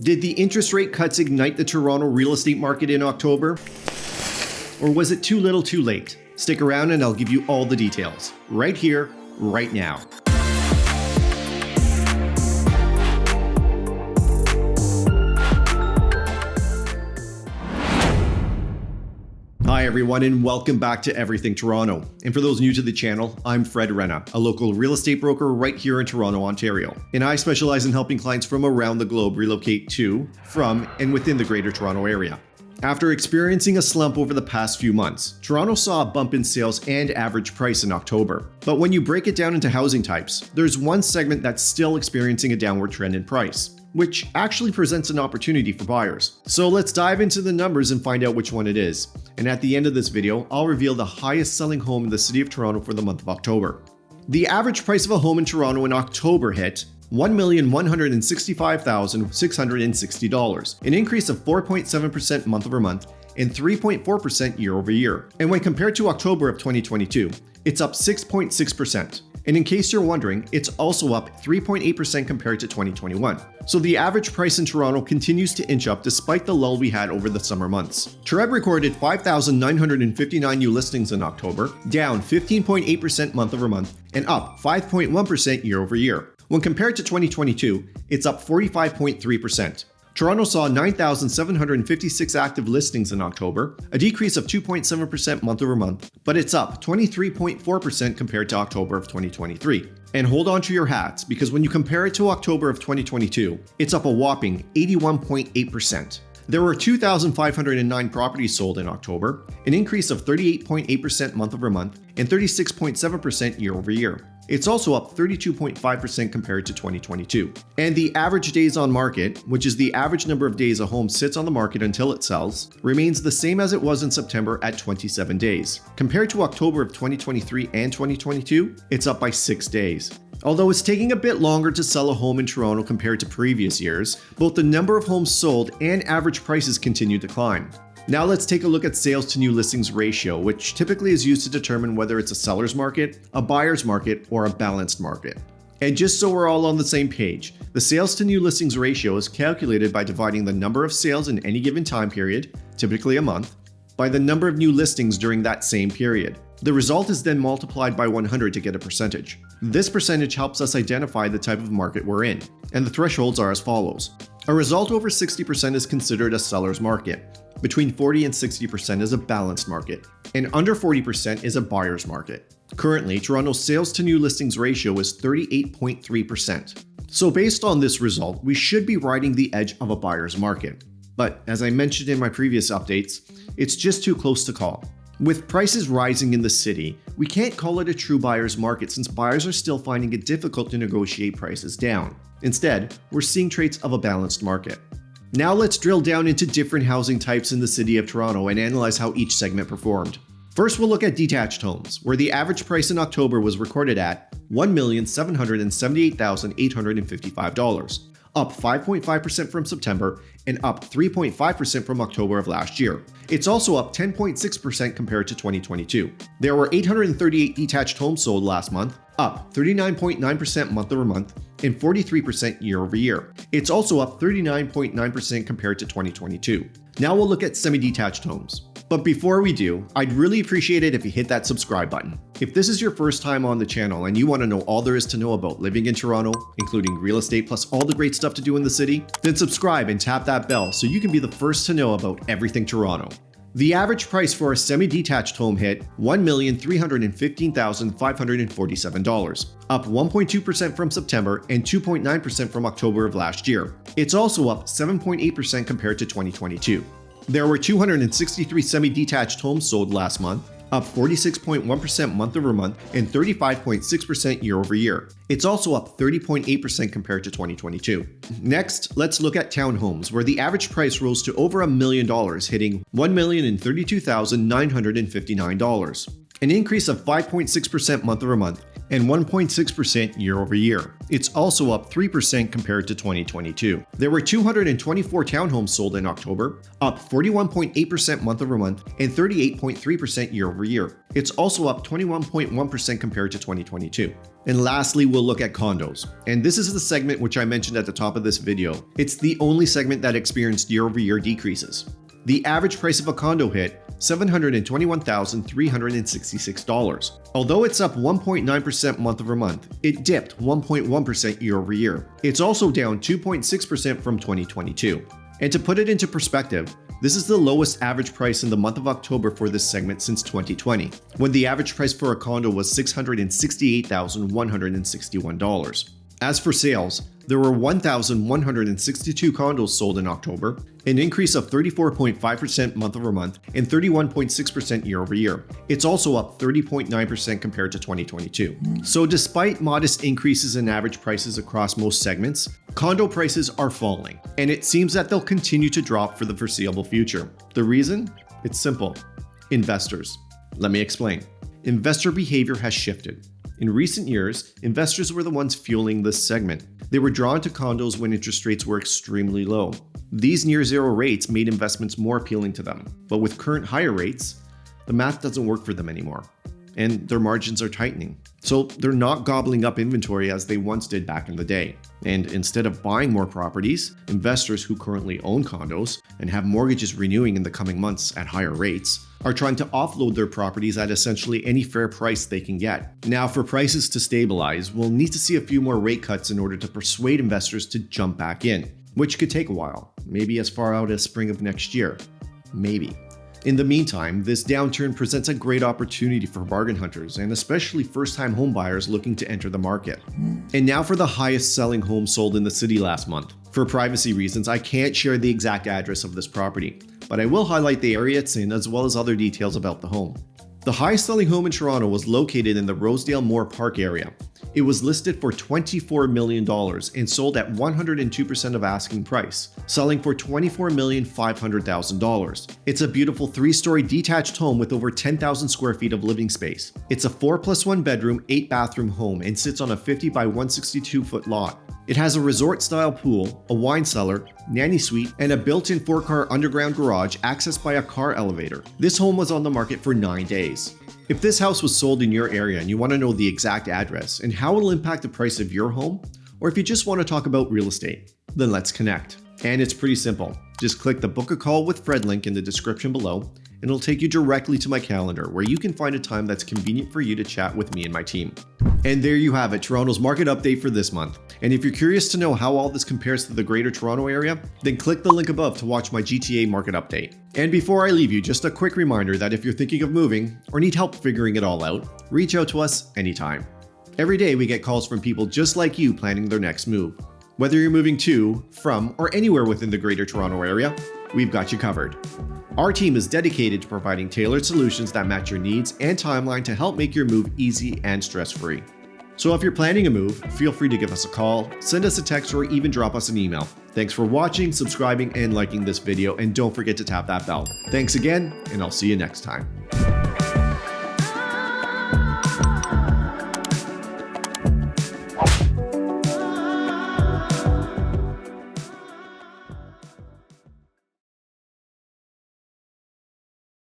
Did the interest rate cuts ignite the Toronto real estate market in October? Or was it too little too late? Stick around and I'll give you all the details, right here, right now. Hi everyone and welcome back to Everything Toronto. And for those new to the channel, I'm Fred Renna, a local real estate broker right here in Toronto, Ontario. And I specialize in helping clients from around the globe relocate to, from, and within the Greater Toronto Area. After experiencing a slump over the past few months, Toronto saw a bump in sales and average price in October. But when you break it down into housing types, there's one segment that's still experiencing a downward trend in price, which actually presents an opportunity for buyers. So let's dive into the numbers and find out which one it is. And at the end of this video, I'll reveal the highest selling home in the city of Toronto for the month of October. The average price of a home in Toronto in October hit $1,165,660, an increase of 4.7% month over month and 3.4% year over year. And when compared to October of 2022, it's up 6.6%. And in case you're wondering, it's also up 3.8% compared to 2021. So the average price in Toronto continues to inch up despite the lull we had over the summer months. Toronto recorded 5,959 new listings in October, down 15.8% month over month and up 5.1% year over year. When compared to 2022, it's up 45.3%. Toronto saw 9,756 active listings in October, a decrease of 2.7% month over month, but it's up 23.4% compared to October of 2023. And hold on to your hats, because when you compare it to October of 2022, it's up a whopping 81.8%. There were 2,509 properties sold in October, an increase of 38.8% month over month and 36.7% year over year. It's also up 32.5% compared to 2022. And the average days on market, which is the average number of days a home sits on the market until it sells, remains the same as it was in September at 27 days. Compared to October of 2023 and 2022, it's up by 6 days. Although it's taking a bit longer to sell a home in Toronto compared to previous years, both the number of homes sold and average prices continue to climb. Now let's take a look at sales to new listings ratio, which typically is used to determine whether it's a seller's market, a buyer's market, or a balanced market. And just so we're all on the same page, the sales to new listings ratio is calculated by dividing the number of sales in any given time period, typically a month, by the number of new listings during that same period. The result is then multiplied by 100 to get a percentage. This percentage helps us identify the type of market we're in, and the thresholds are as follows. A result over 60% is considered a seller's market. Between 40 and 60% is a balanced market, and under 40% is a buyer's market. Currently, Toronto's sales to new listings ratio is 38.3%. So based on this result, we should be riding the edge of a buyer's market. But as I mentioned in my previous updates, it's just too close to call. With prices rising in the city, we can't call it a true buyer's market since buyers are still finding it difficult to negotiate prices down. Instead, we're seeing traits of a balanced market. Now let's drill down into different housing types in the city of Toronto and analyze how each segment performed. First, we'll look at detached homes, where the average price in October was recorded at $1,778,855, up 5.5% from September and up 3.5% from October of last year. It's also up 10.6% compared to 2022. There were 838 detached homes sold last month, up 39.9% month over month and 43% year over year. It's also up 39.9% compared to 2022. Now we'll look at semi-detached homes. But before we do, I'd really appreciate it if you hit that subscribe button. If this is your first time on the channel and you want to know all there is to know about living in Toronto, including real estate plus all the great stuff to do in the city, then subscribe and tap that bell so you can be the first to know about everything Toronto. The average price for a semi-detached home hit $1,315,547, up 1.2% from September and 2.9% from October of last year. It's also up 7.8% compared to 2022. There were 263 semi-detached homes sold last month, up 46.1% month over month and 35.6% year over year. It's also up 30.8% compared to 2022. Next, let's look at townhomes, where the average price rose to over $1 million, hitting $1,032,959, an increase of 5.6% month over month and 1.6% year over year. It's also up 3% compared to 2022. There were 224 townhomes sold in October, up 41.8% month over month and 38.3% year over year. It's also up 21.1% compared to 2022. And lastly, we'll look at condos. And this is the segment which I mentioned at the top of this video. It's the only segment that experienced year-over-year decreases. The average price of a condo hit $721,366. Although it's up 1.9% month over month, it dipped 1.1% year over year. It's also down 2.6% from 2022. And to put it into perspective, this is the lowest average price in the month of October for this segment since 2020, when the average price for a condo was $668,161. As for sales, there were 1,162 condos sold in October, an increase of 34.5% month over month and 31.6% year over year. It's also up 30.9% compared to 2022. So despite modest increases in average prices across most segments, condo prices are falling, and it seems that they'll continue to drop for the foreseeable future. The reason? It's simple. Investors. Let me explain. Investor behavior has shifted. In recent years, investors were the ones fueling this segment. They were drawn to condos when interest rates were extremely low. These near-zero rates made investments more appealing to them. But with current higher rates, the math doesn't work for them anymore, and their margins are tightening. So they're not gobbling up inventory as they once did back in the day. And instead of buying more properties, investors who currently own condos and have mortgages renewing in the coming months at higher rates are trying to offload their properties at essentially any fair price they can get. Now, for prices to stabilize, we'll need to see a few more rate cuts in order to persuade investors to jump back in, which could take a while, maybe as far out as spring of next year. Maybe. In the meantime, this downturn presents a great opportunity for bargain hunters and especially first-time homebuyers looking to enter the market. And now for the highest selling home sold in the city last month. For privacy reasons, I can't share the exact address of this property, but I will highlight the area it's in as well as other details about the home. The highest selling home in Toronto was located in the Rosedale Moore Park area. It was listed for $24 million and sold at 102% of asking price, selling for $24,500,000. It's a beautiful 3-story detached home with over 10,000 square feet of living space. It's a 4+1 bedroom, 8-bathroom home and sits on a 50 by 162 foot lot. It has a resort-style pool, a wine cellar, nanny suite, and a built-in 4-car underground garage accessed by a car elevator. This home was on the market for 9 days. If this house was sold in your area and you want to know the exact address and how it'll impact the price of your home, or if you just want to talk about real estate, then let's connect. And it's pretty simple. Just click the Book a Call with Fred link in the description below, and it'll take you directly to my calendar where you can find a time that's convenient for you to chat with me and my team. And there you have it, Toronto's market update for this month. And if you're curious to know how all this compares to the Greater Toronto Area, then click the link above to watch my GTA market update. And before I leave you, just a quick reminder that if you're thinking of moving or need help figuring it all out, reach out to us anytime. Every day we get calls from people just like you planning their next move. Whether you're moving to, from, or anywhere within the Greater Toronto Area, we've got you covered. Our team is dedicated to providing tailored solutions that match your needs and timeline to help make your move easy and stress-free. So if you're planning a move, feel free to give us a call, send us a text, or even drop us an email. Thanks for watching, subscribing, and liking this video, and don't forget to tap that bell. Thanks again, and I'll see you next time.